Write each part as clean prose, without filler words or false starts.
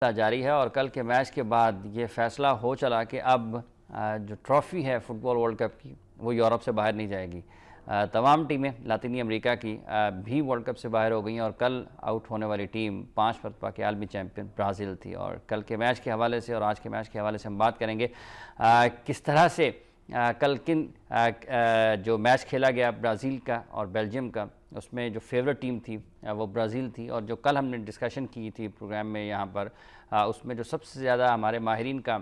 जारी है और कल के मैच के बाद ये फैसला हो चला कि अब जो ट्रॉफ़ी है फुटबॉल वर्ल्ड कप की वो यूरोप से बाहर नहीं जाएगी। तमाम टीमें लातीनी अमेरिका की भी वर्ल्ड कप से बाहर हो गई हैं और कल आउट होने वाली टीम 5 मरतबा के आलमी चैम्पियन ब्राज़ील थी। और कल के मैच के हवाले से और आज के मैच के हवाले से हम बात करेंगे किस तरह से कल किन जो मैच खेला गया ब्राज़ील का और बेल्जियम का, उसमें जो फेवरेट टीम थी वो ब्राज़ील थी। और जो कल हमने डिस्कशन की थी प्रोग्राम में यहाँ पर, उसमें जो सबसे ज़्यादा हमारे माहिरीन का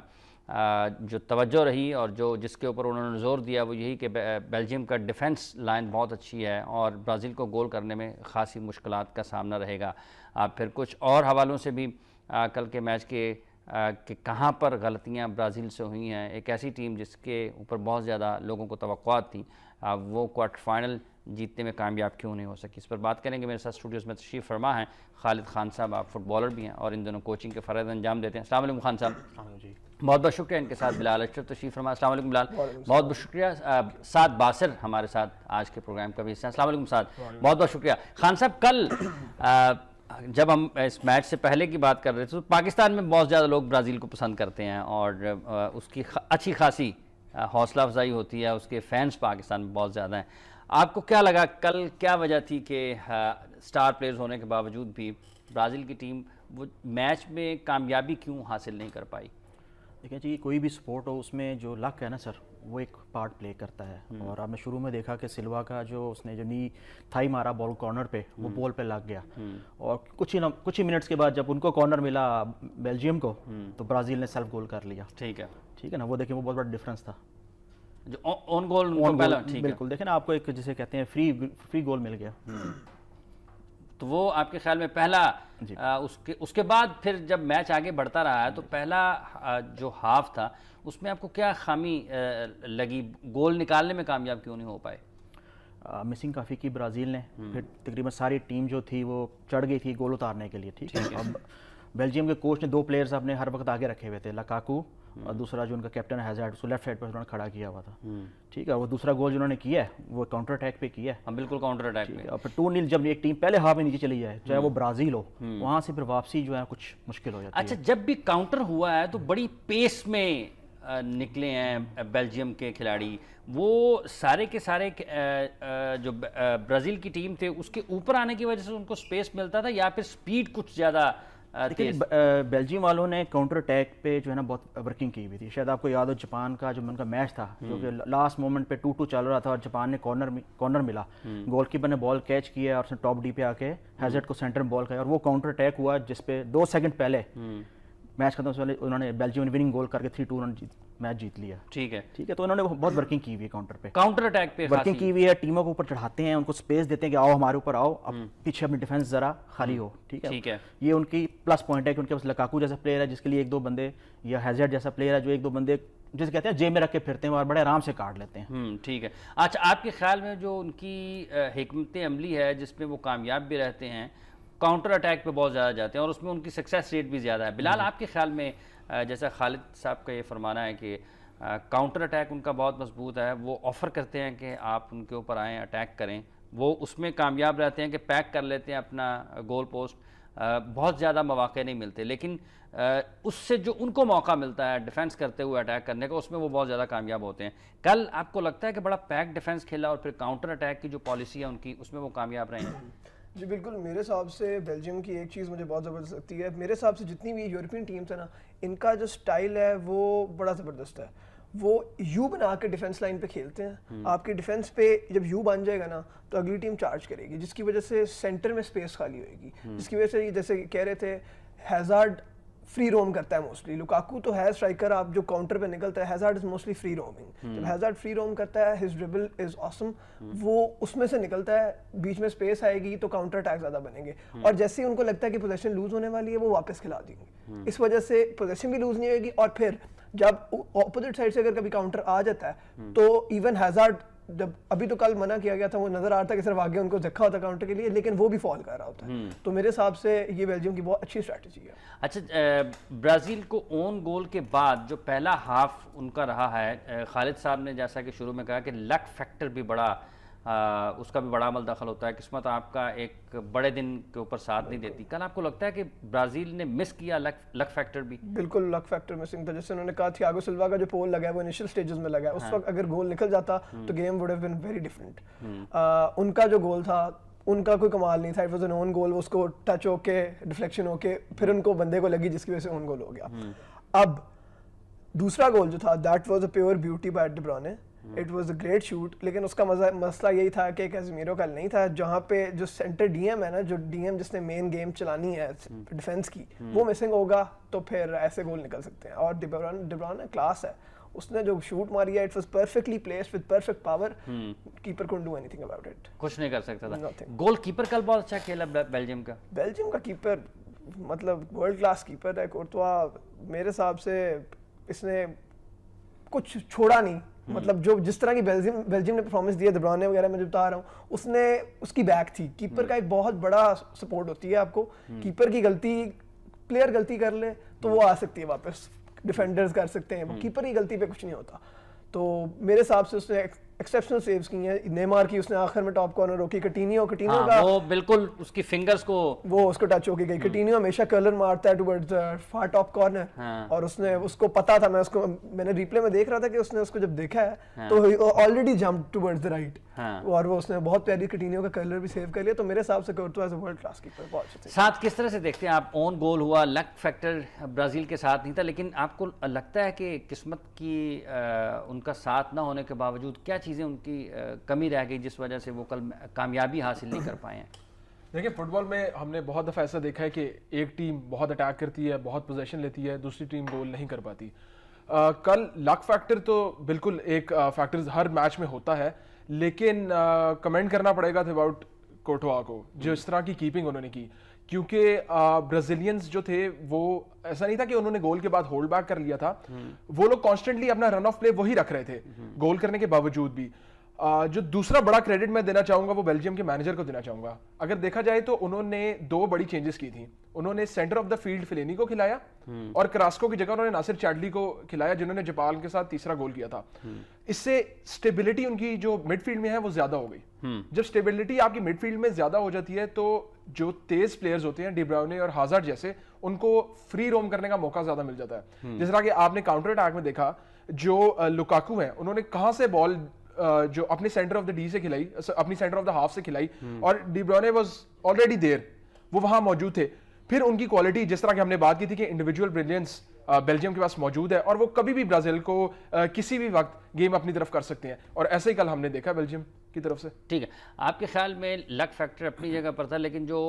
जो तवज्जो रही और जो जिसके ऊपर उन्होंने ज़ोर दिया वो यही कि बेल्जियम का डिफेंस लाइन बहुत अच्छी है और ब्राज़ील को गोल करने में ख़ासी मुश्किलात का सामना रहेगा। फिर कुछ और हवालों से भी कल के मैच के कि कहाँ पर गलतियाँ ब्राज़ील से हुई हैं। एक ऐसी टीम जिसके ऊपर बहुत ज़्यादा लोगों को तवक्कुआत थी, वो क्वार्टर फाइनल जीतने में कामयाब क्यों नहीं हो सकी, इस पर बात करेंगे। मेरे साथ स्टूडियोज़ में तशरीफ़ फरमा हैं खालिद खान साहब। आप फुटबॉलर भी हैं और इन दोनों कोचिंग के फ़र्ज़ अंजाम देते हैं। अस्सलाम वालेकुम खान साहब जी। बहुत बहुत शुक्रिया। इनके साथ बिलाल अशरफ तशरीफ़ फरमा। अस्सलाम वालेकुम बिलाल। बहुत बहुत शुक्रिया। साद बासिर हमारे साथ आज के प्रोग्राम का भी हिस्सा। अस्सलाम वालेकुम साद। बहुत बहुत शुक्रिया। खान साहब, कल जब हम इस मैच से पहले की बात कर रहे थे तो पाकिस्तान में बहुत ज़्यादा लोग ब्राज़ील को पसंद करते हैं और उसकी अच्छी खासी हौसला अफजाई होती है, उसके फैंस पाकिस्तान में बहुत ज़्यादा हैं। आपको क्या लगा कल, क्या वजह थी कि स्टार प्लेयर्स होने के बावजूद भी ब्राज़ील की टीम वो मैच में कामयाबी क्यों हासिल नहीं कर पाई? देखिए जी, कोई भी स्पोर्ट हो उसमें जो लक है ना सर, वो एक पार्ट प्ले करता है। और आपने शुरू में देखा कि सिल्वा का जो उसने जो नी थाई मारा बॉल कॉर्नर पे, वो बॉल पे लग गया और कुछ ही मिनट्स के बाद जब उनको कॉर्नर मिला बेल्जियम को, तो ब्राज़ील ने सेल्फ गोल कर लिया। ठीक है ना, वो देखिए वो बहुत बड़ा डिफरेंस था। जो ऑन गोल पहला, ठीक है, बिल्कुल। देखें ना, आपको एक जिसे कहते हैं फ्री गोल मिल गया। तो वो आपके ख्याल में पहला उसके बाद फिर जब मैच आगे बढ़ता रहा है तो पहला जो हाफ था उसमें आपको क्या खामी लगी, गोल निकालने में कामयाब क्यों नहीं हो पाए? मिसिंग काफ़ी की ब्राज़ील ने। फिर तकरीबन सारी टीम जो थी वो चढ़ गई थी गोल उतारने के लिए। ठीक है। अब बेल्जियम के कोच ने 2 प्लेयर्स अपने हर वक्त आगे रखे हुए थे, लकाकू और दूसरा जो उनका कैप्टन हैज़ार्ड, उसको लेफ्ट साइड पर उन्होंने खड़ा किया हुआ था। ठीक है। वो दूसरा गोल जिन्होंने किया है वो काउंटर अटैक पे किया है। हाँ बिल्कुल, काउंटर अटैक पे। और फिर 2-0 जब एक टीम पहले हाफ में नीचे चली जाए, चाहे वो ब्राज़ील हो, वहाँ से फिर वापसी जो है कुछ मुश्किल हो जाती है। अच्छा, जब भी काउंटर हुआ है तो बड़ी पेस में निकले हैं बेल्जियम के खिलाड़ी। वो सारे के सारे जो ब्राज़ील की टीम थे उसके ऊपर आने की वजह से उनको स्पेस मिलता था या फिर स्पीड कुछ ज़्यादा? देखिए, बेल्जियम वालों ने काउंटर अटैक पे जो है ना बहुत वर्किंग की हुई थी। शायद आपको याद हो जापान का जो उनका मैच था, जो कि लास्ट मोमेंट पे 2-2 चल रहा था और जापान ने कॉर्नर मिला, गोलकीपर ने बॉल कैच किया और उसने टॉप डी पे आके हैज़ार्ड को सेंटर में बॉल खाया और वो काउंटर अटैक हुआ जिसपे 2 सेकंड पहले मैच खत्म होने से पहले उन्होंने बेल्जियम विनिंग गोल करके 3-2 मैच जीत लिया। ठीक है। तो उन्होंने बहुत वर्किंग की हुई है काउंटर पे, काउंटर अटैक पे वर्किंग की हुई है। टीमों को ऊपर चढ़ाते हैं, उनको स्पेस देते हैं कि आओ हमारे ऊपर आओ, अब पीछे अपनी डिफेंस जरा खाली हो। ठीक है। ये उनकी प्लस पॉइंट है कि उनके पास लकाकू जैसा प्लेयर है जिसके लिए 1-2 बंदे, या हैज़ार्ड जैसा प्लेयर है जो 1-2 बंदे जिसे कहते हैं जेब में रख के फिरते हैं और बड़े आराम से काट लेते हैं। ठीक है। अच्छा, आपके ख्याल में जो उनकी हिकमत अमली है जिसमें वो कामयाब भी रहते हैं, काउंटर अटैक पे बहुत ज़्यादा जाते हैं और उसमें उनकी सक्सेस रेट भी ज़्यादा है। बिलाल, आपके ख्याल में जैसा खालिद साहब का ये फरमाना है कि काउंटर अटैक उनका बहुत मजबूत है, वो ऑफ़र करते हैं कि आप उनके ऊपर आएँ, अटैक करें, वो उसमें कामयाब रहते हैं कि पैक कर लेते हैं अपना गोल पोस्ट, बहुत ज़्यादा मौके नहीं मिलते, लेकिन उससे जो उनको मौका मिलता है डिफेंस करते हुए अटैक करने का, उसमें वो बहुत ज़्यादा कामयाब होते हैं। कल आपको लगता है कि बड़ा पैक डिफेंस खेला और फिर काउंटर अटैक की जो पॉलिसी है उनकी, उसमें वो कामयाब रहे हैं? जी बिल्कुल। मेरे हिसाब से बेल्जियम की एक चीज़ मुझे बहुत ज़बरदस्त लगती है। मेरे हिसाब से जितनी भी यूरोपियन टीम्स है ना, इनका जो स्टाइल है वो बड़ा ज़बरदस्त है। वो यू बना के डिफेंस लाइन पे खेलते हैं। आपकी डिफेंस पे जब यू बन जाएगा ना तो अगली टीम चार्ज करेगी, जिसकी वजह से सेंटर में स्पेस खाली होएगी, जिसकी वजह से जैसे कह रहे थे हैज़ार्ड फ्री रोम करता है मोस्टली। लुकाकू तो है स्ट्राइकर, आप जो काउंटर पे निकलता है, hazard is mostly free roaming. जब हैज़ार्ड फ्री रोम करता है, हिज ड्रिबल इज ऑसम, वो उसमें से निकलता है, बीच में स्पेस आएगी तो काउंटर अटैक ज्यादा बनेंगे और जैसे ही उनको लगता है कि पोजीशन लूज होने वाली है वो वापस खिला देंगे। इस वजह से पोजीशन भी लूज नहीं होगी और फिर जब ऑपोजिट साइड से अगर कभी काउंटर आ जाता है तो इवन हैज़ार्ड, जब अभी तो कल मना किया गया था, वो नजर आ रहा था कि सिर्फ आगे उनको धक्का होता काउंटर के लिए, लेकिन वो भी फॉल कर रहा होता है। तो मेरे हिसाब से ये बेल्जियम की बहुत अच्छी स्ट्रैटेजी है। अच्छा, ब्राज़ील को ओन गोल के बाद जो पहला हाफ उनका रहा है, खालिद साहब ने जैसा कि शुरू में कहा कि लक फैक्टर भी बड़ा उसका भी बड़ा अमल दखल होता है, किस्मत आपका एक बड़े दिन के ऊपर साथ नहीं देती। कल आपको लगता है कि ब्राज़ील ने मिस किया लक फैक्टर भी? बिल्कुल लक फैक्टर मिसिंग था। जैसे उन्होंने कहा थियागो सिल्वा का जो पोल लगा है वो इनिशियल स्टेजेस में लगा है, उस वक्त अगर गोल निकल जाता तो game would have been very different. उनका जो गोल था उनका कोई कमाल नहीं था, it was an own goal, उसको टच होके डिफ्लेक्शन होके फिर उनको बंदे को लगी जिसकी वजह से ओन गोल हो गया। अब दूसरा गोल जो था that was a pure beauty by De Bruyne, it was a great shoot, लेकिन उसका मसला यही था कि कैसेमीरो का नहीं था, जहाँ पे जो सेंटर डीएम है ना, जो डीएम जिसने मेन गेम चलानी है डिफेंस की, वो मिसिंग होगा तो फिर ऐसे गोल निकल सकते हैं। और डी ब्रुयने क्लास है, उसने जो शूट मारी है it was perfectly placed with perfect power, keeper couldn't do anything about it, कुछ नहीं कर सकता था। गोल कीपर कल बहुत अच्छा खेला बेल्जियम का कीपर मतलब वर्ल्ड क्लास कीपर है कोर्तवा। मेरे हिसाब से इसने कुछ छोड़ा नहीं, मतलब जो जिस तरह की बेल्जियम ने परफॉर्मेंस दी है, डी ब्रुयने वगैरह मैं जो बता रहा हूँ, उसने उसकी बैक थी। कीपर का एक बहुत बड़ा सपोर्ट होती है आपको, कीपर की गलती, प्लेयर गलती कर ले तो वो आ सकती है वापस, डिफेंडर्स कर सकते हैं, कीपर की गलती पे कुछ नहीं होता। तो मेरे हिसाब से उसने एक्सेप्शनल सेव्स की हैं। नेमार की उसने आखिर में टॉप कॉर्नर रोकी, कटिनियो का वो बिल्कुल उसकी फिंगर्स को वो उसको टच होके गई। कटिनियो हमेशा कर्लर मारता है towards the far top corner, और उसने उसको पता था, मैंने रिप्ले में देख रहा था कि उसने उसको जब देखा है तो already jump towards the right, और वो उसने बहुत प्यारी कटिनियो का कर्लर भी सेव कर लिया। तो मेरे हिसाब से Courtois as a world class keeper बहुत अच्छा था। साथ किस तरह से देखते हैं आप? ऑन गोल हुआ, लक फैक्टर ब्राजील के साथ नहीं था, लेकिन आपको लगता है कि किस्मत की उनका साथ ना होने के बावजूद क्या चीज़ें उनकी कमी रह गई जिस वजह से वो कल कामयाबी हासिल नहीं कर पाए हैं? देखिए, फुटबॉल में हमने बहुत दफ़ा ऐसा देखा है कि एक टीम बहुत अटैक करती है, बहुत पोजीशन लेती है, दूसरी टीम गोल नहीं कर पाती। कल लक फैक्टर तो बिल्कुल एक फैक्टर हर मैच में होता है, लेकिन कमेंट करना पड़ेगा अबाउट कोर्तवा को, जो इस तरह की कीपिंग उन्होंने की, क्योंकि ब्राजीलियंस जो थे वो ऐसा नहीं था कि उन्होंने गोल के बाद होल्ड बैक कर लिया था, वो लोग कॉन्स्टेंटली अपना रन ऑफ प्ले वही रख रहे थे गोल करने के बावजूद भी। जो दूसरा बड़ा क्रेडिट मैं देना चाहूंगा वो बेल्जियम के मैनेजर को देना चाहूंगा। अगर देखा जाए तो उन्होंने दो बड़ी चेंजेस की थी। उन्होंने सेंटर ऑफ द फील्ड फिलेनी को खिलाया और क्रास्को की जगह उन्होंने नासिर चैडली को खिलाया, जिन्होंने जापान के साथ तीसरा गोल किया था। इससे स्टेबिलिटी उनकी जो मिडफील्ड में है वो ज्यादा हो गई। जब स्टेबिलिटी आपकी मिडफील्ड में ज्यादा हो जाती है तो जो तेज प्लेयर्स होते हैं, डी ब्रुयने और हाजार्ड जैसे, उनको फ्री रोम करने का मौका ज्यादा मिल जाता है। जिस तरह कि आपने काउंटर अटैक में देखा, जो लुकाकू है उन्होंने कहां से बॉल जो अपने सेंटर ऑफ द डी से खिलाई, अपनी सेंटर ऑफ द हाफ से खिलाई, और De Bruyne was already there, वो वहां मौजूद थे। फिर उनकी क्वालिटी, जिस तरह की हमने बात की थी कि इंडिविजुअल ब्रिलियंस बेल्जियम के पास मौजूद है और वो कभी भी ब्राजील को किसी भी वक्त गेम अपनी तरफ कर सकते हैं, और ऐसे ही कल हमने देखा बेल्जियम की तरफ से। ठीक है, आपके ख्याल में लक फैक्टर अपनी जगह पर था, लेकिन जो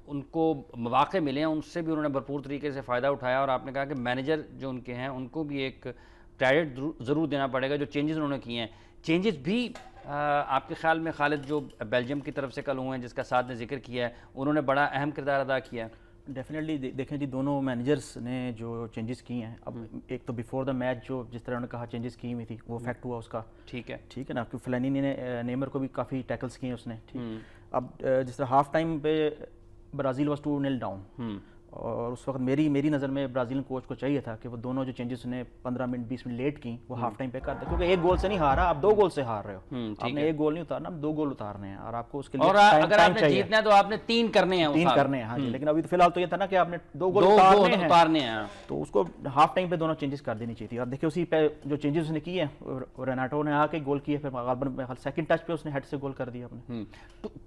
उनको मौके मिले हैं उनसे भी उन्होंने भरपूर तरीके से फ़ायदा उठाया, और आपने कहा कि मैनेजर जो उनके हैं उनको भी एक क्रेडिट ज़रूर देना पड़ेगा। जो चेंजेस उन्होंने किए हैं, चेंजेस भी आपके ख्याल में खालिद जो बेल्जियम की तरफ से कल हुए हैं, जिसका साथ ने जिक्र किया है, उन्होंने बड़ा अहम किरदार अदा किया है? डेफिनेटली देखें जी, दोनों मैनेजर्स ने जो चेंजेस किए हैं, अब एक तो बिफोर द मैच जो जिस तरह उन्होंने कहा चेंजेस की हुई थी वो फैक्ट हुआ उसका, ठीक है ना, क्योंकि फ्लैनी ने नेमर को भी काफ़ी टैकल्स किए उसने, ठीक। अब जिस तरह हाफ टाइम पे ब्राज़ील वाज 2-0 डाउन, और उस वक्त मेरी नज़र में ब्राज़ीलियन कोच को चाहिए था कि वो दोनों जो चेंजेस ने 15 मिनट 20 मिनट लेट की वो हाफ टाइम पे करते, क्योंकि एक गोल से नहीं हारा, आप 2 गोल से हार रहे हो। आपने एक गोल नहीं उतारना, 2 गोल उतारने हैं, और आपको उसके लिए और अगर आपने जीतना है तो आपने 3 करने हैं, 3 करने हैं। हाँ जी, लेकिन अभी तो फिलहाल तो ये था ना कि आपने 2 गोल उतारने हैं, तो उसको हाफ टाइम पे दोनों चेंजेस कर देनी चाहिए थी। और देखिए उसी पे जो चेंजेस उसने किए, रेनाटो ने आके गोल किए, फिर सेकंड टच पे उसने हेड से गोल कर दिया अपने।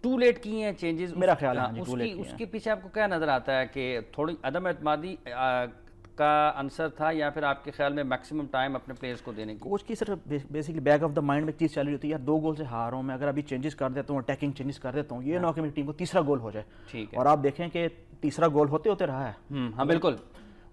टू लेट किए हैं चेंजेस, मेरा ख्याल है उसके पीछे आपको क्या नजर आता है कि थोड़ी अदम एतमादी का आंसर था, या फिर आपके ख्याल में मैक्सिमम टाइम अपने प्लेयर्स को देने की? कोच की सिर्फ basically back of the mind में एक चीज़ चल रही होती है, यार 2 गोल से हार रहा हूँ मैं, अगर अभी चेंजेस कर देता हूँ, अटैकिंग चेंजेस कर देता हूँ, ये ना हो कि मेरी टीम को तीसरा गोल हो जाए। ठीक है, और आप देखें कि तीसरा गोल होते होते रहा है। हाँ बिल्कुल,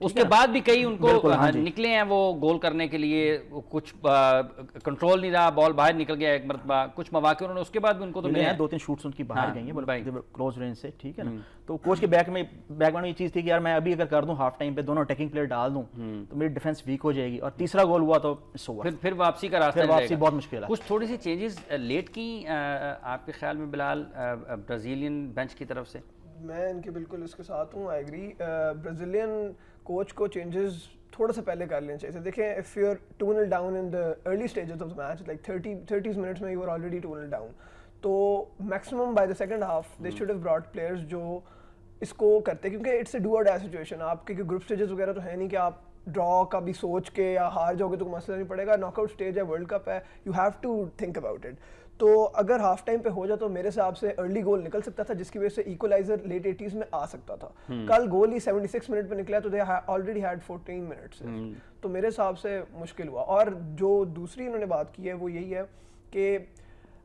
उसके बाद भी कई उनको निकले हैं वो गोल करने के लिए, कुछ कंट्रोल नहीं रहा, बॉल बाहर निकल गया एक मरतबा, कुछ मौके उन्होंने उसके बाद भी उनको तो मिले हैं, 2-3 शूट्स उनकी बाहर गई हैं क्लोज रेंज से, ठीक है ना। तो कोच के बैक में ये चीज़ थी कि यार मैं अभी अगर कर दूं हाफ टाइम पे दोनों अटैकिंग प्लेयर डाल दूं तो मेरी डिफेंस वीक हो जाएगी, और तीसरा गोल हुआ तो फिर वापसी का रास्ता, वापसी बहुत मुश्किल है। कुछ थोड़ी सी चेंजेस लेट की आपके ख्याल में बिलाल ब्राजीलियन बेंच की तरफ से? मैं इनके बिल्कुल इसके साथ हूँ, आई एग्री। ब्राजीलियन कोच को चेंजेस थोड़ा सा पहले कर लेना चाहिए। देखें, if you are 2-0 down in the early stages of the match, like 30 minutes में यू आर ऑलरेडी 2-0 डाउन, तो maximum by the second half they should have brought players जो इसको करते, क्योंकि it's a do or die situation. आपके group stages वगैरह तो है नहीं कि आप ड्रॉ का भी सोच के या हार जाओगे तो कोई मसला नहीं पड़ेगा। नॉकआउट स्टेज है, वर्ल्ड कप है, you have to think about it. तो अगर हाफ टाइम पे हो जाए तो मेरे हिसाब से अर्ली गोल निकल सकता था, जिसकी वजह से इक्वलाइजर लेट 80s में आ सकता था। कल गोल ही 76 मिनट पे निकला, तो दे ऑलरेडी हैड 14 मिनट्स। तो मेरे हिसाब से मुश्किल हुआ। और जो दूसरी उन्होंने बात की है वो यही है कि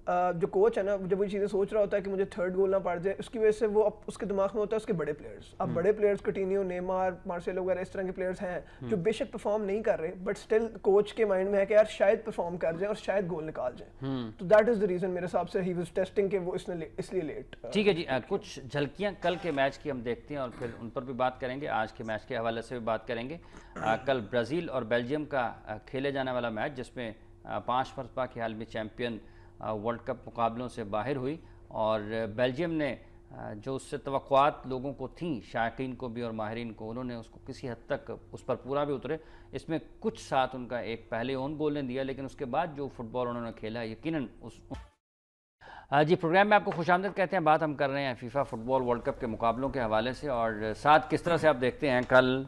जो कोच है ना, जब वो चीज़ें सोच रहा होता है कि मुझे थर्ड गोल ना पड़ जाए, उसकी वजह से वो अब उसके दिमाग में होता है उसके बड़े प्लेयर्स। अब बड़े प्लेयर्स कटिन्यो, नेमार, मार्सेलो वगैरह इस तरह के प्लेयर्स हैं जो बेशक परफॉर्म नहीं कर रहे, बट स्टिल कोच के माइंड में है कि यार शायद परफॉर्म कर जाए और शायद गोल निकाल जाए। तो दैट इज द रीजन मेरे हिसाब से ही वाज टेस्टिंग के वो इसलिए लेट। ठीक है जी, कुछ झलकियां कल के मैच की हम देखते हैं और फिर उन पर भी बात करेंगे, आज के मैच के हवाले से भी बात करेंगे। कल ब्राज़ील और बेल्जियम का खेले जाने वाला मैच, जिसमें 5 मरतबा के आलमी चैम्पियन वर्ल्ड कप मुकाबलों से बाहर हुई और बेल्जियम ने जो उससे तवक्कुआत लोगों को थी, शायकीन को भी और माहिरीन को, उन्होंने उसको किसी हद तक उस पर पूरा भी उतरे। इसमें कुछ साथ उनका एक पहले ओन गोल ने दिया, लेकिन उसके बाद जो फुटबॉल उन्होंने खेला यकीनन उस जी प्रोग्राम में आपको खुशामदीद कहते हैं। बात हम कर रहे हैं फीफा फुटबॉल वर्ल्ड कप के मुकाबलों के हवाले से और साथ किस तरह से आप देखते हैं कल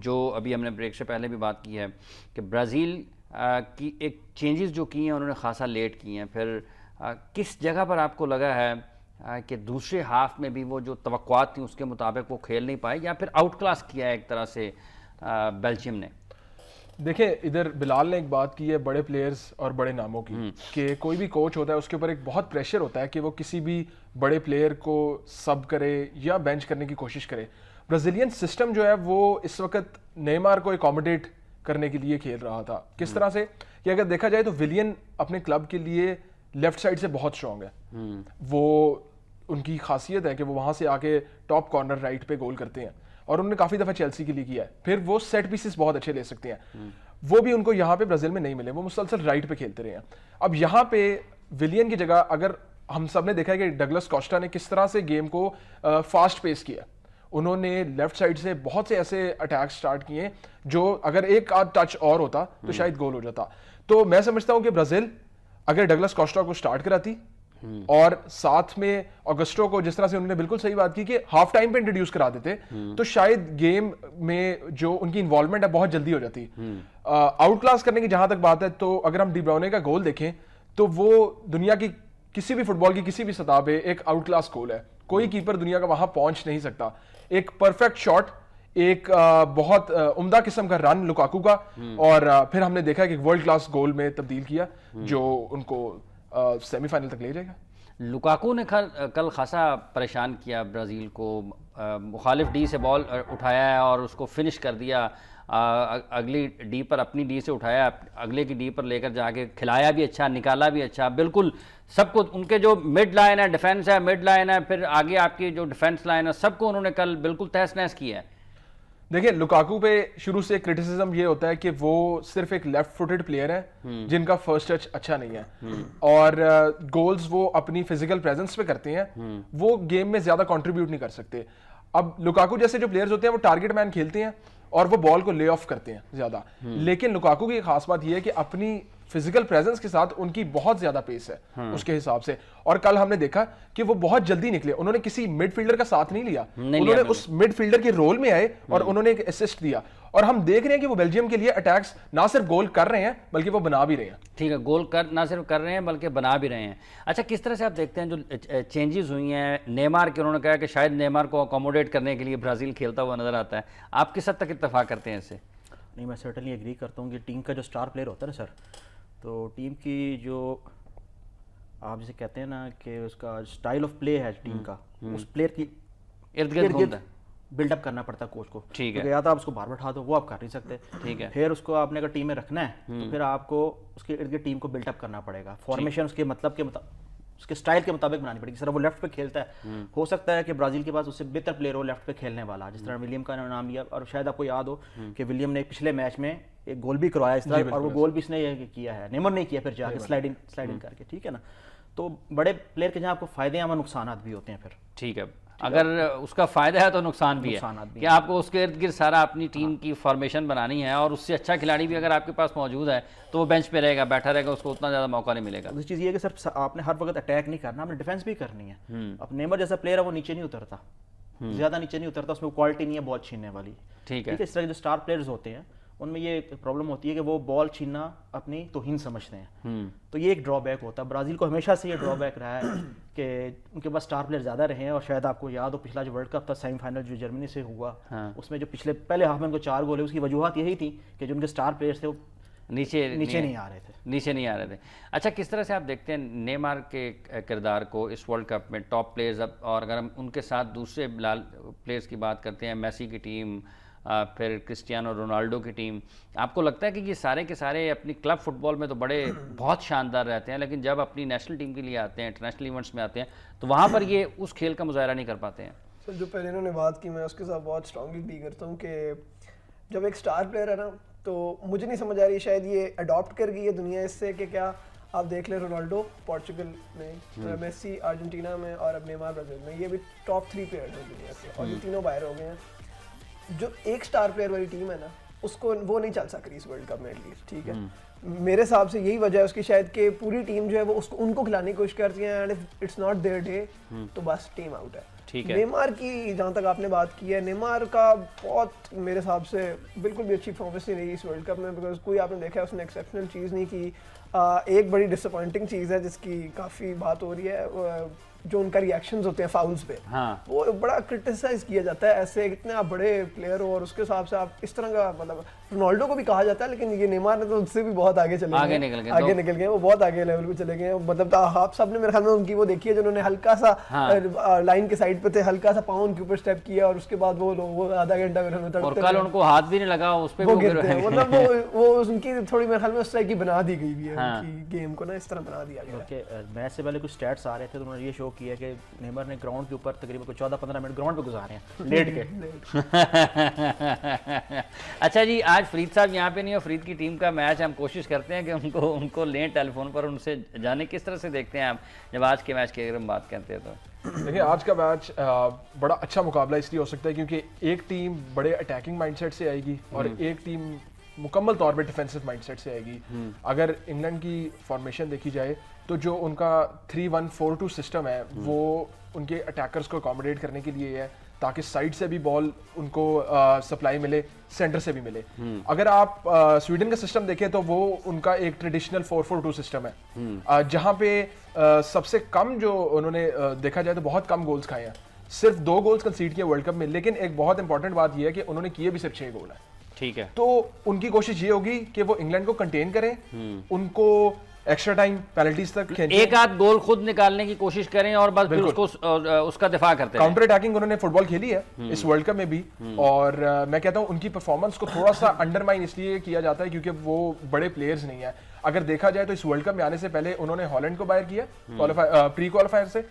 जो अभी हमने ब्रेक से पहले भी बात की है कि ब्राज़ील की एक चेंजेस जो की हैं उन्होंने खासा लेट की हैं। फिर किस जगह पर आपको लगा है कि दूसरे हाफ में भी वो जो तवक्कुआत थी उसके मुताबिक वो खेल नहीं पाए, या फिर आउट क्लास किया है एक तरह से बेल्जियम ने? देखिए, इधर बिलाल ने एक बात की है बड़े प्लेयर्स और बड़े नामों की, कि कोई भी कोच होता है उसके ऊपर एक बहुत प्रेशर होता है कि वो किसी भी बड़े प्लेयर को सब करे या बेंच करने की कोशिश करे। ब्राज़ीलियन सिस्टम जो है वो इस वक्त नेमार को एकोमोडेट करने के लिए खेल रहा था। किस तरह से कि अगर देखा जाए तो विलियन अपने क्लब के लिए लेफ्ट साइड से बहुत स्ट्रांग है। वो उनकी खासियत है कि वो वहां से आके टॉप कॉर्नर राइट पे गोल करते हैं और उन्होंने काफी दफा चेल्सी के लिए किया है। फिर वो सेट पीसेस बहुत अच्छे ले सकते हैं, वो भी उनको यहाँ पे ब्राजील में नहीं मिले, वो मुसलसल राइट पे खेलते रहे हैं। अब यहाँ पे विलियन की जगह अगर हम सब ने देखा है कि डगलस कोस्टा ने किस तरह से गेम को फास्ट पेस किया, उन्होंने लेफ्ट साइड से बहुत से ऐसे अटैक स्टार्ट किए जो अगर एक आध टच और होता तो शायद गोल हो जाता। तो मैं समझता हूं कि ब्राजील अगर डगलस कोस्टा को स्टार्ट कराती और साथ में ऑगस्टो को, जिस तरह से उन्होंने बिल्कुल सही बात की कि हाफ टाइम पे इंट्रोड्यूस करा देते, तो शायद गेम में जो उनकी इन्वॉल्वमेंट है बहुत जल्दी हो जाती। आउट क्लास करने की जहां तक बात है, तो अगर हम डी ब्राउने का गोल देखें तो वो दुनिया की किसी भी फुटबॉल की किसी भी सतह पे एक आउट क्लास गोल है। कोई कीपर दुनिया का वहां पहुंच नहीं सकता। एक परफेक्ट शॉट, एक बहुत उम्दा किस्म का रन लुकाकू का, और फिर हमने देखा कि वर्ल्ड क्लास गोल में तब्दील किया जो उनको सेमीफाइनल तक ले जाएगा। लुकाकू ने कल खासा परेशान किया ब्राज़ील को, मुखालिफ डी से बॉल उठाया है और उसको फिनिश कर दिया, अगली डी पर, अपनी डी से उठाया, अगले की डी पर लेकर जाके खिलाया भी अच्छा, निकाला भी अच्छा, बिल्कुल सबको। उनके जो मिड लाइन है, डिफेंस है, मिड लाइन है, फिर आगे आपकी जो डिफेंस लाइन है, सबको उन्होंने कल बिल्कुल तहस नहस किया है। देखिए, लुकाकू पे शुरू से क्रिटिसिज्म ये होता है कि वो सिर्फ एक लेफ्ट फुटेड प्लेयर है जिनका फर्स्ट टच अच्छा नहीं है, और गोल्स वो अपनी फिजिकल प्रेजेंस पे करते हैं, वो गेम में ज्यादा कंट्रीब्यूट नहीं कर सकते। अब लुकाकू जैसे जो प्लेयर्स होते हैं वो टारगेट मैन खेलते हैं और वो बॉल को ले ऑफ करते हैं ज्यादा, लेकिन लुकाकू की खास बात यह है कि अपनी फिजिकल प्रेजेंस के साथ उनकी बहुत ज्यादा पेस है उसके हिसाब से। और कल हमने देखा कि वो बहुत जल्दी निकले, उन्होंने किसी मिडफील्डर का साथ नहीं लिया, उन्होंने उस मिडफील्डर के रोल में आए और उन्होंने एक असिस्ट दिया। और हम देख रहे हैं कि वो बेल्जियम के लिए अटैक्स ना सिर्फ गोल कर रहे हैं बल्कि वो बना भी रहे हैं। ठीक है, गोल कर ना सिर्फ कर रहे हैं बल्कि बना भी रहे हैं। अच्छा, किस तरह से आप देखते हैं जो चेंजेस हुई हैं नेमार के? उन्होंने कहा कि शायद नेमार को अकोमोडेट करने के लिए ब्राज़ील खेलता हुआ नजर आता है। आप किस हद तक इत्तेफाक करते हैं इससे? नहीं, मैं सर्टनली एग्री करता हूँ कि टीम का जो स्टार प्लेयर होता है ना सर, तो टीम की जो आप जैसे कहते हैं ना कि उसका स्टाइल ऑफ प्ले है टीम का, उस प्लेयर की इर्द गिर्द बिल्डअप करना पड़ता है कोच को। ठीक है, या तो आप उसको बार बैठा दो, वो आप कर नहीं सकते। ठीक है, फिर उसको आपने अगर टीम में रखना है तो फिर आपको उसके इर्द गिर्द टीम को बिल्डअप करना पड़ेगा, फॉर्मेशन उसके मतलब के उसके स्टाइल के मुताबिक बनानी पड़ेगी। सर वो लेफ्ट पे खेलता है, हो सकता है कि ब्राजील के पास उससे बेहतर प्लेयर हो लेफ्ट पे खेलने वाला, जिस तरह विलियम का नाम लिया, और शायद आपको याद हो कि विलियम ने पिछले मैच में एक गोल भी करवाया इस तरह, और वो गोल भी इसने किया है, नेमर ने किया फिर जाके स्लाइडिंग करके। ठीक है ना, तो बड़े प्लेयर के जहाँ आपको फायदे हैं वहाँ नुकसान भी होते हैं फिर। ठीक है, अगर उसका फायदा है तो नुकसान भी है नुकसानात भी कि आपको उसके इर्द गिर्द सारा अपनी टीम की फॉर्मेशन बनानी है, और उससे अच्छा खिलाड़ी भी अगर आपके पास मौजूद है तो वो बेंच पे रहेगा, बैठा रहेगा, उसको उतना ज़्यादा मौका नहीं मिलेगा। दूसरी चीज़ ये है कि सिर्फ आपने हर वक्त अटैक नहीं करना, आपने डिफेंस भी करनी है। अब नेमर जैसा प्लेयर है वो नीचे नहीं उतरता, ज़्यादा नीचे नहीं उतरता, उसमें क्वालिटी नहीं है बॉल छीनने वाली। ठीक है। इस तरह के जो स्टार प्लेयर्स होते हैं उनमें ये प्रॉब्लम होती है कि वो बॉल छीनना अपनी तौहीन समझते हैं। तो ये एक ड्रॉबैक होता है। ब्राज़ील को हमेशा से ये ड्रॉबैक रहा है कि उनके पास स्टार प्लेयर ज़्यादा रहे हैं, और शायद आपको याद हो पिछला जो वर्ल्ड कप था सेमीफाइनल जो जर्मनी से हुआ, उसमें जो पिछले पहले हाफ में उनको 4 गोल है, उसकी वजूहत यही थी कि जो उनके स्टार प्लेयर्स थे वो नीचे नहीं आ रहे थे। नीचे नहीं आ रहे थे। अच्छा, किस तरह से आप देखते हैं नेमार के किरदार को इस वर्ल्ड कप में, टॉप प्लेयर्स अब, और अगर हम उनके साथ दूसरे प्लेयर्स की बात करते हैं, मेसी की टीम, फिर क्रिस्टियानो रोनाल्डो की टीम, आपको लगता है कि ये सारे के सारे अपनी क्लब फुटबॉल में तो बड़े बहुत शानदार रहते हैं, लेकिन जब अपनी नेशनल टीम के लिए आते हैं, इंटरनेशनल इवेंट्स में आते हैं, तो वहाँ पर ये उस खेल का मुजाहरा नहीं कर पाते हैं? सर जो पहले इन्होंने बात की मैं उसके साथ बहुत स्ट्रांगली एग्री करता हूँ कि जब एक स्टार प्लेयर है ना, तो मुझे नहीं समझ आ रही शायद ये अडॉप्ट कर गई है दुनिया इससे कि क्या आप देख लें रोनाल्डो पोर्चुगल में, मेसी अर्जेंटीना में, और अब नेमार ब्राज़ील में, ये भी टॉप 3 प्लेयर्स हैं दुनिया से, और ये तीनों बाहर हो गए हैं। जो एक स्टार प्लेयर वाली टीम है ना, उसको वो नहीं चल सक रही इस वर्ल्ड कप में एटलीस्ट, ठीक है। मेरे हिसाब से यही वजह है उसकी शायद कि पूरी टीम जो है वो उसको उनको खिलाने की कोशिश करती है, and it's not their day तो बस टीम आउट है। ठीक है। नेमार की जहाँ तक आपने बात की है, नेमार का बहुत मेरे हिसाब से बिल्कुल भी अच्छी परफॉर्मेंस नहीं रही इस वर्ल्ड कप में, बिकॉज कोई आपने देखा है उसने एक्सेप्शनल चीज़ नहीं की। एक बड़ी डिसअपॉइंटिंग चीज़ है जिसकी काफ़ी बात हो रही है, जो उनका रिएक्शंस होते हैं फाउल्स पे, हाँ। वो बड़ा क्रिटिसाइज किया जाता है। ऐसे इतने आप बड़े प्लेयर हो और उसके हिसाब से आप इस तरह का, मतलब रोनाल्डो को भी कहा जाता है, लेकिन ये नेमार ने तो उससे भी बहुत आगे चले आगे निकल गए, वो बहुत आगे लेवल पे चले गए। मतलब आप सब ने मेरे ख्याल में उनकी वो देखी है जिन्होंने हल्का सा लाइन के साइड पे थे, हल्का सा पाँव उनके ऊपर स्टेप किया, और उसके बाद वो आधा घंटा और कल उनको हाथ भी नहीं लगा उस पे, वो गिरते हैं। मतलब वो उनकी थोड़ी मेरे ख्याल में उस तरह की बना दी गई है, उनकी गेम को ना इस तरह बना दिया गया। मैच से पहले कुछ स्टैट्स आ रहे थे तो उन्होंने ये शो किया कि नेमार ने ग्राउंड के ऊपर तकरीबन 14-15 मिनट ग्राउंड पे गुजारे हैं लेट के। अच्छा जी, आज फरीद साहब यहाँ पे नहीं हो, फरीद की टीम का मैच, हम कोशिश करते हैं कि उनको लें टेलीफोन पर, उनसे जाने किस तरह से देखते हैं आप जब आज के मैच की अगर हम बात करते हैं तो। देखिए आज का मैच बड़ा अच्छा मुकाबला इसलिए हो सकता है क्योंकि एक टीम बड़े अटैकिंग माइंडसेट से आएगी और एक टीम मुकम्मल तौर पे डिफेंसिव माइंडसेट से आएगी। अगर इंग्लैंड की फॉर्मेशन देखी जाए तो जो उनका 3-1-4-2 सिस्टम है वो उनके अटैकर्स को अकोमोडेट करने के लिए है, ताकि साइड से भी बॉल उनको सप्लाई मिले, सेंटर से भी मिले। अगर आप स्वीडन का सिस्टम देखें तो वो उनका एक ट्रेडिशनल 4-4-2 सिस्टम है, जहां पे सबसे कम जो उन्होंने देखा जाए तो बहुत कम गोल्स खाए हैं, सिर्फ 2 गोल्स कंसीड किए वर्ल्ड कप में। लेकिन एक बहुत इंपॉर्टेंट बात यह है कि उन्होंने किए भी सिर्फ 6 गोल है। ठीक है। तो उनकी कोशिश ये होगी कि वो इंग्लैंड को कंटेन करें, उनको एक्स्ट्रा टाइम पेनल्टीज तक खींचें, एक आध गोल खुद निकालने की कोशिश करें और बस फिर उसको उसका दिफा करते हैं। काउंटर अटैकिंग उन्होंने फुटबॉल खेली है इस वर्ल्ड कप में भी, और मैं कहता हूं उनकी परफॉर्मेंस को थोड़ा सा अंडरमाइन इसलिए किया जाता है क्योंकि वो बड़े प्लेयर्स नहीं है। अगर देखा जाए तो इस वर्ल्ड कप में आने से पहले उन्होंने हॉलैंड को बाहर किया प्री क्वालिफायर से,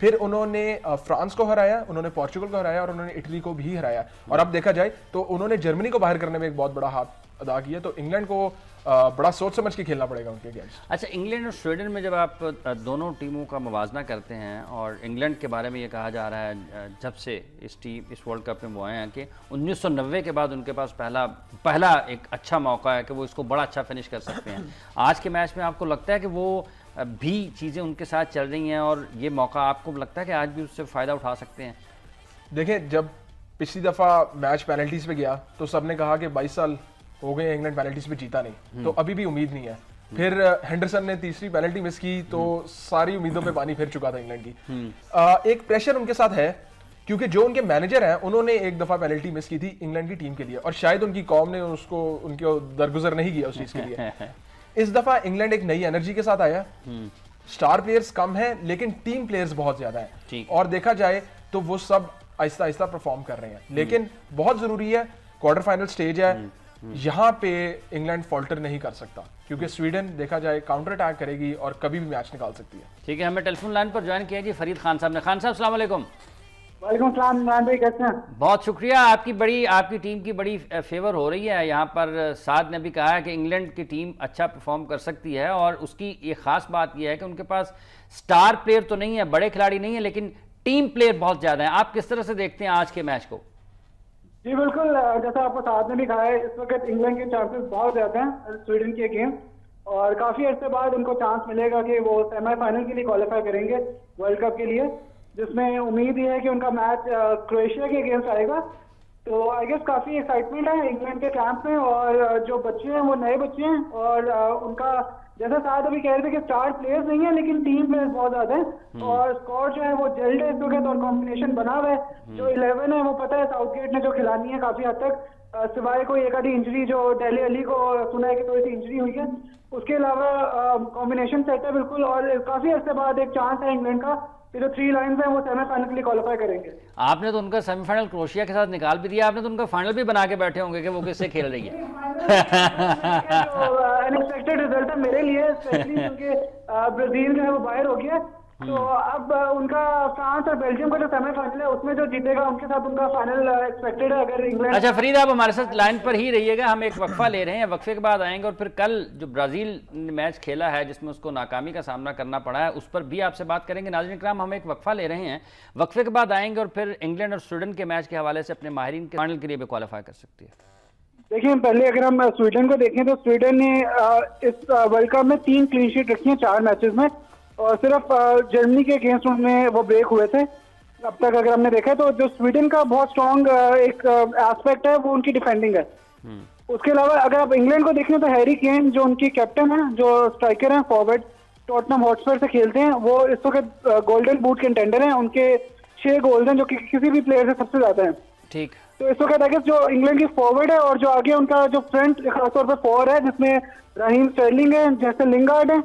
फिर उन्होंने फ्रांस को हराया, उन्होंने पोर्चुगल को हराया और उन्होंने इटली को भी हराया, और अब देखा जाए तो उन्होंने जर्मनी को बाहर करने में एक बहुत बड़ा हाथ अदा किया। तो इंग्लैंड को बड़ा सोच समझ के खेलना पड़ेगा उनके अगेंस्ट। अच्छा, इंग्लैंड और स्वीडन में जब आप दोनों टीमों का मुवाजना करते हैं, और इंग्लैंड के बारे में ये कहा जा रहा है जब से इस वर्ल्ड कप में वो आए हैं कि 1990 के बाद उनके पास पहला एक अच्छा मौका है कि वो इसको बड़ा अच्छा फिनिश कर सकते हैं। आज के मैच में आपको लगता है कि वो भी चीज़ें उनके साथ चल रही हैं और ये मौका आपको लगता है कि आज भी उससे फ़ायदा उठा सकते हैं? देखें, जब पिछली दफ़ा मैच पेनल्टीज पे गया तो सबने कहा कि 22 साल हो गए इंग्लैंड पेनल्टीज पे जीता नहीं, तो अभी भी उम्मीद नहीं है। फिर हेंडरसन ने तीसरी पेनल्टी मिस की तो सारी उम्मीदों पे पानी फिर चुका था इंग्लैंड की। एक प्रेशर उनके साथ है क्योंकि जो उनके मैनेजर हैं उन्होंने एक दफ़ा पेनल्टी मिस की थी इंग्लैंड की टीम के लिए, और शायद उनकी कौम ने उनको दरगुजर नहीं किया उस चीज़ के लिए। इस दफा इंग्लैंड एक नई एनर्जी के साथ आया, स्टार प्लेयर्स कम हैं लेकिन टीम प्लेयर्स बहुत ज्यादा हैं, और देखा जाए तो वो सब आहिस्ता आहिस्ता परफॉर्म कर रहे हैं। लेकिन बहुत जरूरी है, क्वार्टर फाइनल स्टेज है, यहाँ पे इंग्लैंड फॉल्टर नहीं कर सकता क्योंकि स्वीडन देखा जाए काउंटर अटैक करेगी और कभी भी मैच निकाल सकती है। ठीक है, हमें टेलीफोन लाइन पर ज्वाइन किया जी फरीद खान साहब ने। खान साहब अस्सलाम वालेकुम। वालेकुम सलाम इमरान भाई, कैसे हैं? बहुत शुक्रिया, आपकी टीम की बड़ी फेवर हो रही है। यहाँ पर साद ने भी कहा है कि इंग्लैंड की टीम अच्छा परफॉर्म कर सकती है, और उसकी ये खास बात यह है कि उनके पास स्टार प्लेयर तो नहीं है, बड़े खिलाड़ी नहीं है, लेकिन टीम प्लेयर बहुत ज़्यादा हैं, आप किस तरह से देखते हैं आज के मैच को? जी बिल्कुल, जैसा आपको साथ में भी कहा है, इस वक्त इंग्लैंड के चांसेस बहुत ज्यादा हैं स्वीडन के अगेंस्ट, और काफी अर्से बाद उनको चांस मिलेगा कि वो सेमीफाइनल के लिए क्वालिफाई करेंगे वर्ल्ड कप के लिए, जिसमें उम्मीद ये है कि उनका मैच क्रोएशिया के अगेंस्ट आएगा। तो आई गेस काफी एक्साइटमेंट है इंग्लैंड के कैंप में, और जो बच्चे हैं वो नए बच्चे हैं, और उनका जैसा साथ अभी कह रहे थे कि स्टार प्लेयर्स नहीं है लेकिन टीम प्लेयर्स बहुत ज्यादा है, और स्क्वाड जो है वो जल्द है इस वक्त, और कॉम्बिनेशन बना हुआ है। जो 11 है वो पता है साउथगेट ने जो खिलानी है काफी हद तक, सिवाय कोई एक आधी इंजरी जो डेली अली को सुना है कि थोड़ी सी इंजरी हुई है, उसके अलावा कॉम्बिनेशन सेट है बिल्कुल, और काफी अर्से बाद एक चांस है इंग्लैंड का कि जो 3 लाइन्स हैं वो सेमीफाइनल के लिए क्वालिफाई करेंगे। आपने तो उनका सेमीफाइनल क्रोएशिया के साथ निकाल भी दिया, आपने तो उनका फाइनल भी बना के बैठे होंगे कि वो किससे खेल रही है। अनएक्सपेक्टेड रिजल्ट है मेरे लिए, स्पेशली क्योंकि ब्राजील जो है वो बाहर हो गया, तो अब उनका फ्रांस और बेल्जियम का जो सेमीफाइनल है उसमें जो जीतेगा उनके साथ उनका फाइनल एक्सपेक्टेड है। अगर इंग्लैंड अच्छा फरीद, आप हमारे साथ लाइन पर ही रहिएगा, हम एक वक्फा ले रहे हैं, वक्फे के बाद आएंगे और फिर कल जो ब्राजील ने मैच खेला है जिसमें उसको नाकामी का सामना करना पड़ा है उस पर भी आपसे बात करेंगे। नाज़रीन इकराम, हम एक वक्फा ले रहे हैं, वक्फे के बाद आएंगे और फिर इंग्लैंड और स्वीडन के मैच के हवाले से अपने माहिरीन के फाइनल के लिए भी क्वालिफाई कर सकती है। देखिए, पहले अगर हम स्वीडन को देखें तो स्वीडन ने इस वर्ल्ड कप में 3 क्लीन शीट रखी है 4 मैचेस में, और सिर्फ जर्मनी के अगेंस्ट उनमें वो ब्रेक हुए थे अब तक। अगर हमने देखा तो जो स्वीडन का बहुत स्ट्रॉन्ग एक एस्पेक्ट है वो उनकी डिफेंडिंग है। उसके अलावा अगर आप इंग्लैंड को देखें तो हैरी केन जो उनकी कैप्टन है, जो स्ट्राइकर हैं फॉरवर्ड, टॉटनहम हॉटस्पर से खेलते हैं, वो इस वक्त गोल्डन बूट कंटेंडर हैं, उनके 6 गोल्स हैं जो कि किसी भी प्लेयर से सबसे ज्यादा हैं। ठीक, तो इस वक्त अगर जो इंग्लैंड की फॉरवर्ड है और जो आगे उनका जो फ्रंट खासतौर पर 4 है जिसमें रहीम स्टर्लिंग है, जैसे लिंगार्ड है,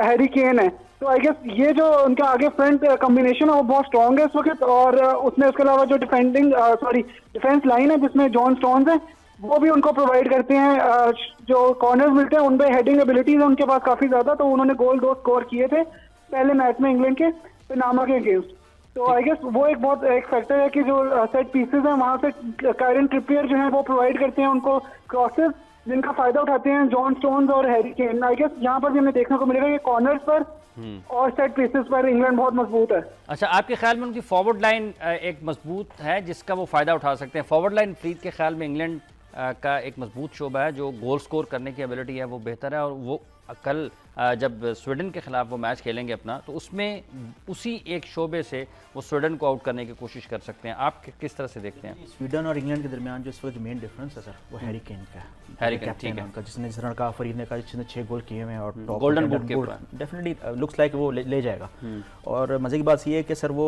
हैरी केन है, तो आई गेस ये जो उनका आगे फ्रंट कॉम्बिनेशन है वो बहुत स्ट्रॉन्ग है इस वक्त। और उसमें उसके अलावा जो डिफेंस लाइन है जिसमें जॉन स्टोन्स है वो भी उनको प्रोवाइड करते हैं, जो कॉर्नर्स मिलते हैं उनपे हेडिंग एबिलिटीज है उनके पास काफी ज्यादा, तो उन्होंने गोल 2 स्कोर किए थे पहले मैच में इंग्लैंड के पनामा के अगेंस्ट। तो आई गेस वो एक बहुत एक फैक्टर है कि जो सेट पीसेस हैं वहां से कायरन ट्रिपियर जो है वो प्रोवाइड करते हैं उनको क्रॉसेस, जिनका फायदा उठाते हैं जॉन स्टोन्स और हैरी केन। आई गेस यहाँ पर भी हमें देखने को मिलेगा कि कॉर्नर्स पर और सेट पीसेस पर इंग्लैंड बहुत मजबूत है। अच्छा, आपके ख्याल में उनकी फॉरवर्ड लाइन एक मजबूत है जिसका वो फायदा उठा सकते हैं? फॉरवर्ड लाइन फ्रीद के ख्याल में इंग्लैंड का एक मजबूत शोबा है, जो गोल स्कोर करने की एबिलिटी है वो बेहतर है, और वो कल जब स्वीडन के खिलाफ वो मैच खेलेंगे अपना, तो उसमें उसी एक शोबे से वो स्वीडन को आउट करने की कोशिश कर सकते हैं। आप किस तरह से देखते हैं? स्वीडन और इंग्लैंड के दरमियान जो इस वक्त मेन डिफरेंस है सर वो हैरी केन का है। हैरी केन, ठीक है, उनका जिसने जिस तरह का फरीद ने कहा जिसने 6 गोल किए हुए हैं और टॉप गोल्डन बूट के ऊपर डेफिनेटली लुक्स लाइक वो ले जाएगा। और मजे की बात ये है कि सर वो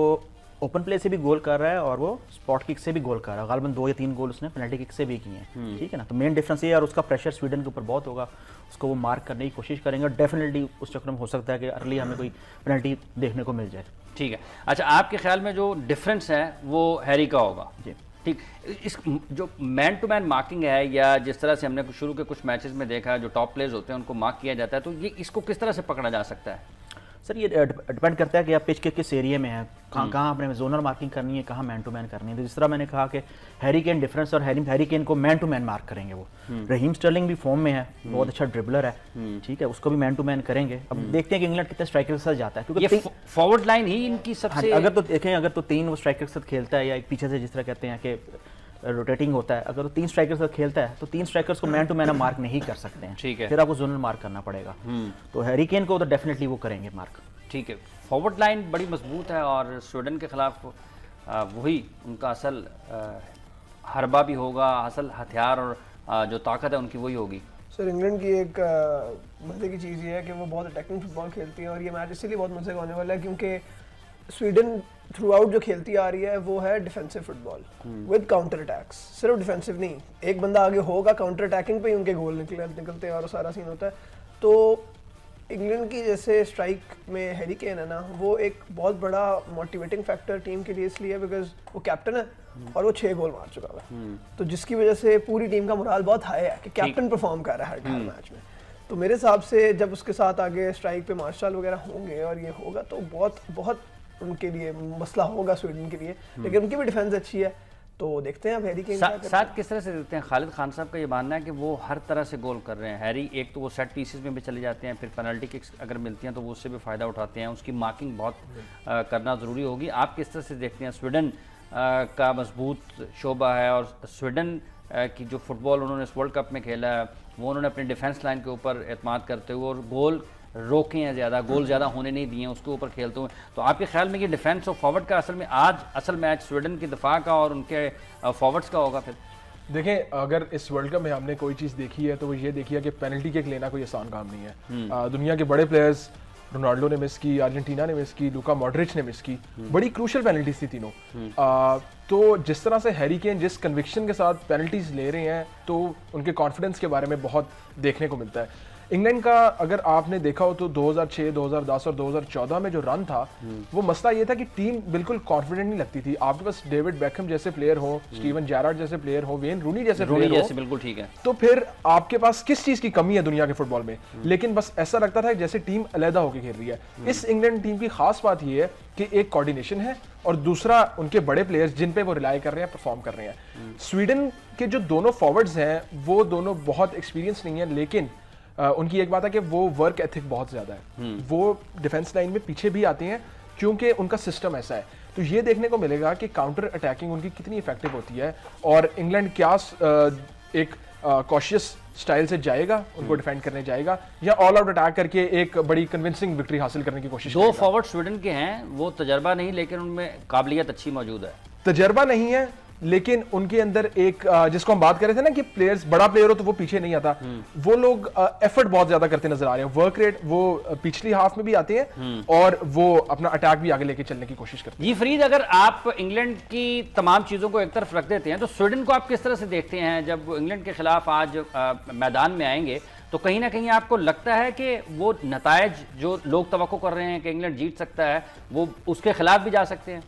ओपन प्ले से भी गोल कर रहा है और वो स्पॉट किक से भी गोल कर रहा है, गालबन 2 या 3 गोल उसने पेनल्टी किक से भी किए हैं, ठीक है ना। तो मेन डिफरेंस ये है, और उसका प्रेशर स्वीडन के ऊपर बहुत होगा, उसको वो मार्क करने की कोशिश करेंगे, और डेफिनेटली उस चक्कर में हो सकता है कि अर्ली हमें कोई पेनल्टी देखने को मिल जाए। ठीक है, अच्छा आपके ख्याल में जो डिफरेंस है वो हैरी का होगा? जी ठीक, इस जो मैन टू मैन मार्किंग है, या जिस तरह से हमने शुरू के कुछ मैचेस में देखा है जो टॉप प्लेयर्स होते हैं उनको मार्क किया जाता है, तो ये इसको किस तरह से पकड़ा जा सकता है? सर ये डिपेंड करता है कि आप पिच के किस एरिया में है, कहाँ आपने जोनल मार्किंग करनी है, कहाँ मैन टू मैन करनी है। तो जिस तरह मैंने कहा कि हैरी केन डिफरेंस, और हैरी केन को मैन टू मैन मार्क करेंगे वो। रहीम स्टर्लिंग भी फॉर्म में है, बहुत अच्छा ड्रिबलर है, ठीक है, उसको भी मैन टू मैन करेंगे। अब देखते हैं कि इंग्लैंड कितने स्ट्राइकर के साथ जाता है, क्योंकि फॉरवर्ड लाइन ही इनकी सबसे अगर तो देखें, अगर तो 3 वो स्ट्राइकर के साथ खेलता है, या एक पीछे से जिस तरह कहते हैं कि रोटेटिंग होता है, अगर वो 3 स्ट्राइकर से खेलता है तो 3 स्ट्राइकर्स को मैन टू मैन मार्क नहीं कर सकते हैं, ठीक है, फिर आपको जोनल मार्क करना पड़ेगा। तो हैरी केन को तो डेफिनेटली वो करेंगे मार्क। ठीक है, फॉरवर्ड लाइन बड़ी मजबूत है और स्वीडन के खिलाफ वही उनका असल हरबा भी होगा, असल हथियार और जो ताकत है उनकी वही होगी। सर इंग्लैंड की एक मजे की चीज़ ये है कि वो बहुत अटैकिंग फुटबॉल खेलती है, और ये मैच इसीलिए बहुत मजे का होने वाला है क्योंकि स्वीडन थ्रू आउट जो खेलती आ रही है वो है defensive football with counter attacks. सिर्फ डिफेंसिव नहीं, एक बंदा आगे होगा, काउंटर अटैकिंग पे ही उनके गोल निकलते हैं और सारा सीन होता है। तो इंग्लैंड की जैसे स्ट्राइक में हैरी केन है ना, वो एक बहुत बड़ा मोटिवेटिंग फैक्टर टीम के लिए इसलिए बिकॉज वो कैप्टन है और वो 6 गोल मार चुका है, तो जिसकी वजह से पूरी टीम का मोराल बहुत हाई है कि कैप्टन परफॉर्म कर रहा है हर मैच में। तो मेरे हिसाब से जब उसके साथ आगे स्ट्राइक पे मार्शल वगैरह होंगे और ये होगा तो बहुत बहुत उनके लिए मसला होगा स्वीडन के लिए, लेकिन उनकी भी डिफेंस अच्छी है। तो देखते हैं अब हैरी केन साथ किस तरह से देखते हैं। खालिद खान साहब का ये मानना है कि वो हर तरह से गोल कर रहे हैं। हैरी एक तो वो सेट पीसेस में भी चले जाते हैं, फिर पेनल्टी किक्स अगर मिलती हैं तो वो उससे भी फ़ायदा उठाते हैं, उसकी मार्किंग बहुत करना ज़रूरी होगी। आप किस तरह से देखते हैं? स्वीडन का मजबूत शोबा है और स्वीडन की जो फुटबॉल उन्होंने इस वर्ल्ड कप में खेला है वो उन्होंने अपनी डिफेंस लाइन के ऊपर एतमाद करते हुए और गोल रोके हैं, ज़्यादा गोल ज़्यादा होने नहीं दिए उसके ऊपर खेलते हुए। तो आपके ख्याल में ये डिफेंस और फॉरवर्ड का असल में आज असल मैच स्वीडन की दफा का और उनके फॉरवर्ड्स का होगा? फिर देखें, अगर इस वर्ल्ड कप में हमने कोई चीज़ देखी है तो वो ये देखी है कि पेनल्टी किक लेना कोई आसान काम नहीं है। दुनिया के बड़े प्लेयर्स, रोनाल्डो ने मिस की, अर्जेंटीना ने मिस की, लूका मॉड्रिच ने मिस की, बड़ी क्रूशल पेनल्टीज थी तीनों। तो जिस तरह से हैरी केन जिस कन्विक्शन के साथ पेनल्टीज ले रहे हैं तो उनके कॉन्फिडेंस के बारे में बहुत देखने को मिलता है। इंग्लैंड का अगर आपने देखा हो तो 2006, 2010 और 2014 में जो रन था वो मसला ये था कि टीम बिल्कुल कॉन्फिडेंट नहीं लगती थी। आपके पास डेविड बेकहम जैसे प्लेयर हो, स्टीवन जेरार्ड जैसे प्लेयर हो, वेन रूनी जैसे प्लेयर हो, बिल्कुल ठीक है, तो फिर आपके पास किस चीज की कमी है दुनिया के फुटबॉल में? लेकिन बस ऐसा लगता था जैसे टीम अलहदा होकर खेल रही है। इस इंग्लैंड टीम की खास बात यह है कि एक कोऑर्डिनेशन है और दूसरा उनके बड़े प्लेयर्स जिन पे वो रिलाई कर रहे हैं, परफॉर्म कर रहे हैं। स्वीडन के जो दोनों फॉरवर्ड्स हैं वो दोनों बहुत एक्सपीरियंस नहीं है, लेकिन उनकी एक बात है कि वो वर्क एथिक बहुत ज़्यादा है। वो डिफेंस लाइन में पीछे भी आते हैं क्योंकि उनका सिस्टम ऐसा है। तो ये देखने को मिलेगा कि काउंटर अटैकिंग उनकी कितनी इफेक्टिव होती है और इंग्लैंड क्या एक कॉशियस स्टाइल से जाएगा, उनको डिफेंड करने जाएगा, या ऑल आउट अटैक करके एक बड़ी कन्विंसिंग विक्ट्री हासिल करने की कोशिश करेगा। दो फॉरवर्ड स्वीडन के हैं, वो तजर्बा नहीं लेकिन उनमें काबिलियत अच्छी मौजूद है। तजर्बा नहीं है लेकिन उनके अंदर एक जिसको हम बात कर रहे थे ना कि प्लेयर्स, बड़ा प्लेयर हो तो वो पीछे नहीं आता, वो लोग एफर्ट बहुत ज्यादा करते नजर आ रहे हैं। वर्क रेट वो पिछली हाफ में भी आते हैं और वो अपना अटैक भी आगे लेके चलने की कोशिश करते हैं। जी फरीद, अगर आप इंग्लैंड की तमाम चीजों को एक तरफ रख देते हैं तो स्वीडन को आप किस तरह से देखते हैं जब इंग्लैंड के खिलाफ आज मैदान में आएंगे? तो कहीं ना कहीं आपको लगता है कि वो नतायज जो लोग तवक्को कर रहे हैं कि इंग्लैंड जीत सकता है वो उसके खिलाफ भी जा सकते हैं?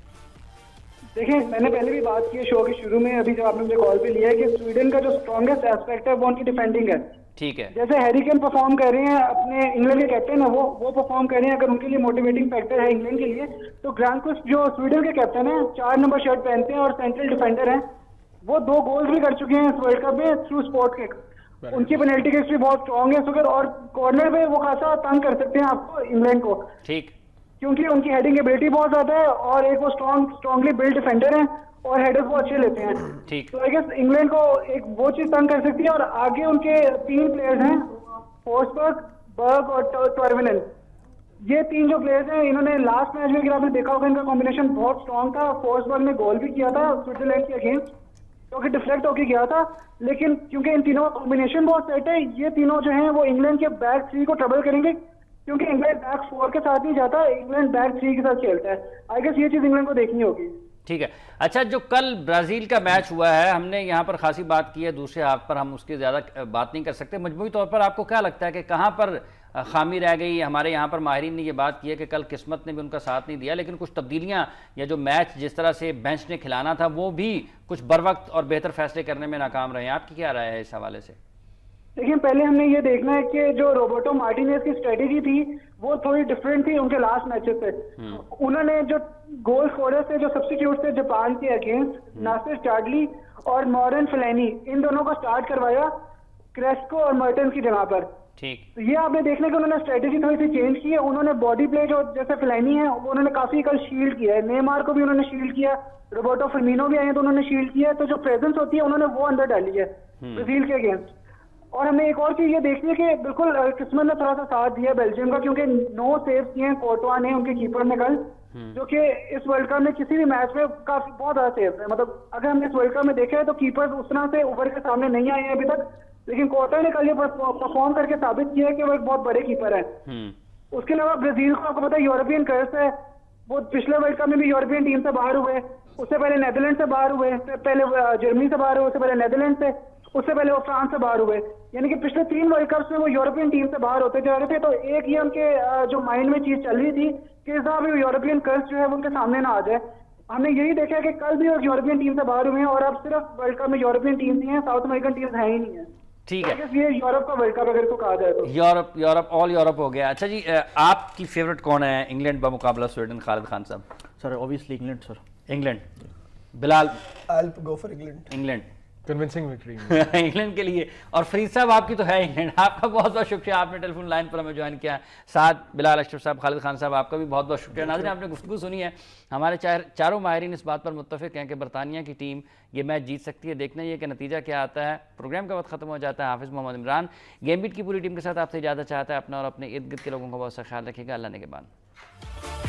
देखिए, मैंने पहले भी बात की है शो के शुरू में, अभी जब आपने मुझे कॉल पे लिया है, कि स्वीडन का जो स्ट्रॉन्गेस्ट एस्पेक्ट है वो उनकी डिफेंडिंग है। ठीक है, जैसे हैरी केन परफॉर्म कर रहे हैं, अपने इंग्लैंड के कैप्टन है वो परफॉर्म कर रहे हैं। अगर उनके लिए मोटिवेटिंग फैक्टर है इंग्लैंड के लिए तो ग्रांडक्विस्ट जो स्वीडन के कैप्टन है, 4 नंबर शर्ट पहनते हैं और सेंट्रल डिफेंडर हैं, वो 2 गोल्स भी कर चुके हैं इस वर्ल्ड कप में थ्रू स्पॉट किक। उनकी पेनल्टी किक्स भी बहुत स्ट्रॉन्ग है और कॉर्नर पे वो खासा तंग कर सकते हैं आपको इंग्लैंड को। ठीक, क्योंकि उनकी हेडिंग एबिलिटी बहुत ज्यादा है और एक वो स्ट्रॉन्गली बिल्ड डिफेंडर है और हेडर्स वो अच्छे लेते हैं। ठीक, तो आई गेस इंग्लैंड को एक वो चीज तंग कर सकती है। और आगे उनके 3 प्लेयर्स हैं, फोर्सबर्ग, बर्ग और टॉर्विनन। ये 3 जो प्लेयर्स हैं, इन्होंने लास्ट मैच में अगर आपने देखा होगा इनका कॉम्बिनेशन बहुत स्ट्रॉन्ग था। फोर्सबर्ग ने गोल भी किया था स्विट्जरलैंड के अगेंस्ट, क्योंकि डिफ्लेक्ट होकर गया था, लेकिन क्योंकि इन तीनों का कॉम्बिनेशन बहुत सेट है, ये तीनों जो हैं वो इंग्लैंड के बैक 3 को ट्रबल करेंगे, क्योंकि इंग्लैंड बैक 4 के साथ नहीं जाता, इंग्लैंड बैक 3 के साथ खेलता है। आई गेस ये चीज इंग्लैंड को देखनी होगी। ठीक है। अच्छा, जो कल ब्राज़ील का मैच हुआ है, हमने यहाँ पर खासी बात की है, दूसरे हाथ पर हम उसकी ज़्यादा बात नहीं कर सकते। मजमूई तौर पर आपको क्या लगता है कि कहाँ पर खामी रह गई? हमारे यहाँ पर माहिरीन ने ये बात की है कि कल किस्मत ने भी उनका साथ नहीं दिया, लेकिन कुछ तब्दीलियाँ या जो मैच जिस तरह से बेंच ने खिलाना था वो भी कुछ बर वक्त और बेहतर फैसले करने में नाकाम रहे हैं। आपकी क्या राय है इस हवाले से? देखिए, पहले हमने ये देखना है कि जो रोबर्टो मार्टिनेज की स्ट्रेटेजी थी वो थोड़ी डिफरेंट थी उनके लास्ट मैचेस से। उन्होंने जो गोल स्कोरर थे, जो सब्स्टिट्यूट थे जापान के अगेंस्ट, नासिर चार्ली और मॉरन फेलानी, इन दोनों को स्टार्ट करवाया क्रेस्को और मर्टेंस की जगह पर। ठीक, तो ये आपने देखने कि उन्होंने स्ट्रेटेजी थोड़ी सी चेंज की है। उन्होंने बॉडी प्ले जो जैसे फेलानी है वो उन्होंने काफी कल शील्ड किया है, नेमार को भी उन्होंने शील्ड किया, रोबर्टो फर्मिनो भी आए तो उन्होंने शील्ड किया है। तो जो प्रेजेंस होती है उन्होंने वो अंदर डाली है ब्राजील के अगेंस्ट। और हमें एक और चीज ये देखनी है कि बिल्कुल किस्मत ने थोड़ा सा साथ दिया बेल्जियम का, क्योंकि 9 सेव्स किए हैं कोर्टवा ने, उनके कीपर ने कल, जो कि इस वर्ल्ड कप में किसी भी मैच में काफी बहुत ज्यादा सेव्स है। मतलब अगर हम इस वर्ल्ड कप में देखें तो कीपर्स उस तरह से उभर के सामने नहीं आए हैं अभी तक, लेकिन कोर्टवा ने कल ये परफॉर्म करके साबित किया है कि वो एक बहुत बड़े कीपर है। उसके अलावा ब्राजील को आपको पता है यूरोपियन कर्स है, वो पिछले वर्ल्ड कप में भी यूरोपियन टीम से बाहर हुए, उससे पहले नेदरलैंड से बाहर हुए, पहले जर्मनी से बाहर हुए, उससे पहले नेदरलैंड से, उससे पहले वो फ्रांस से बाहर हुए। यानी कि पिछले 3 वर्ल्ड कप्स में वो यूरोपियन टीम से बाहर होते जा रहे थे। तो एक ये उनके जो माइंड में चीज चल रही थी कि इस बार भी यूरोपियन कर्स जो है वो उनके सामने ना आ जाए। हमने यही देखा है कि कल भी वो यूरोपियन टीम से बाहर हुए हैं और अब सिर्फ वर्ल्ड कप में यूरोपियन टीम ही है, साउथ अमेरिकन टीम है ही नहीं है। ठीक है, ये यूरोप का वर्ल्ड कप अगर इसको कहा जाए तो यूरोप ऑल यूरोप हो गया। अच्छा जी, आपकी फेवरेट कौन है इंग्लैंड बमुकाबला स्वीडन? खालिद खान साहब। Sir obviously England. Sir England, Bilal I'll go for England. England convincing victory. England के लिए। और फरीद साहब आपकी तो है इंग्लैंड। आपका बहुत बहुत शुक्रिया, आपने टेलीफोन लाइन पर हमें ज्वाइन किया। साथ बिलाल अशरफ साहब, खालिद खान साहब, आपका भी बहुत बहुत शुक्रिया। नाज़रीन, आपने गुफ्तगू सुनी है। हमारे चारों माहिरीन इस बात पर मुत्तफिक हैं कि बरतानिया की टीम ये मैच जीत सकती है। देखना ये कि नतीजा क्या आता है। प्रोग्राम का वक्त खत्म हो जाता है। हाफिज़ मोहम्मद इमरान गेम बीट की पूरी टीम के साथ आपसे इजाज़त चाहता है। अपना और अपने इर्द गिर्द के लोगों का बहुत सा ख्याल रखिएगा। अल्लाह ने के बाद।